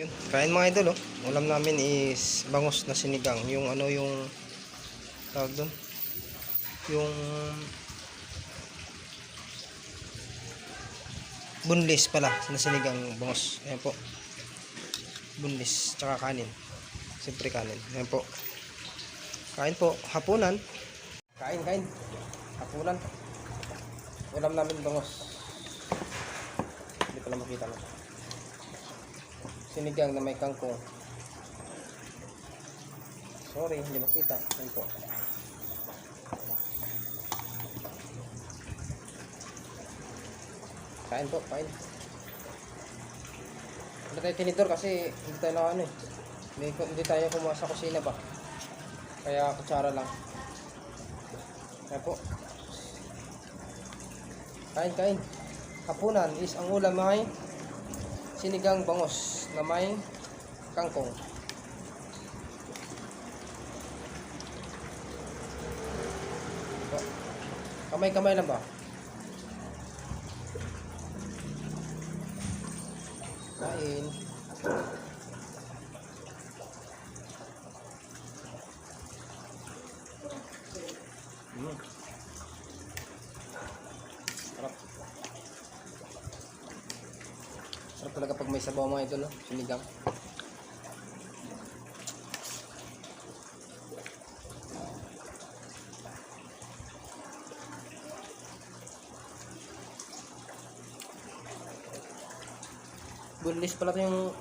Yun, kain mga idol, oh. Ulam namin is bangus na sinigang. Yung ano, yung tawag doon, yung bunlis pala na sinigang bangus. Ayan po, bunlis tsaka kanin, siyempre kanin. Ayan po, kain po, hapunan. Kain hapunan. Ulam namin bangus, hindi pala makita na sinigang na may kangkong. Sorry, hindi makita. Ayan po. Kain po, kain. Wala tayo tinidor kasi hindi tayo na ano eh. Hindi tayo kumuha sa kusina ba. Kaya kutsara lang. Ayan po. Kain. Hapunan is ang ulam ay sinigang bangus na may kangkong. Kamay-kamay lang ba? Kain. Sarap. Sarap talaga pag may sabaw mga idol, no? Sinigang. Bunlis pala ito yung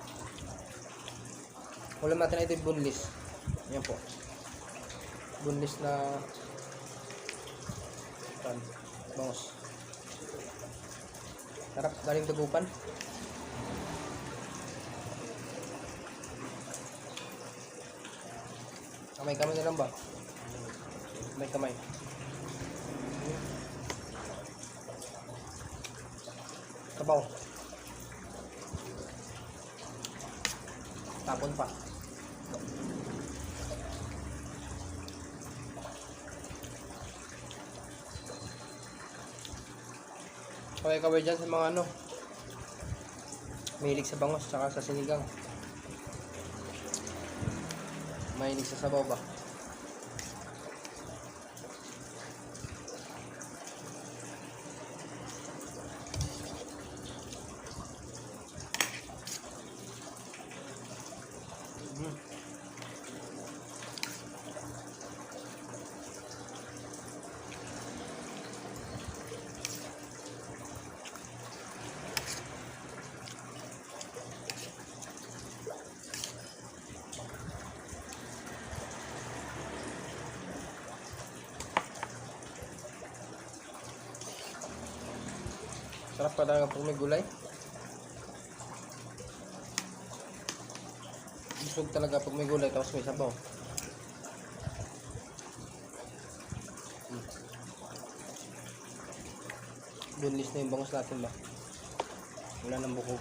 ulam natin. Ito yung bunlis. Yan po, bunlis na bangus. Sarap, galing tugupan. Kamay-kamay na lang ba? Kamay-kamay. Sabaw. Tapon pa. Kaway-kaway dyan sa mga ano, mahilig sa bangus tsaka sa sinigang. Mahilig sa sabaw ba? Sarap pa talaga pag may gulay. Busog talaga pag may gulay tapos may sabaw. Bunlis na yung bangus natin ba? Wala nang buko.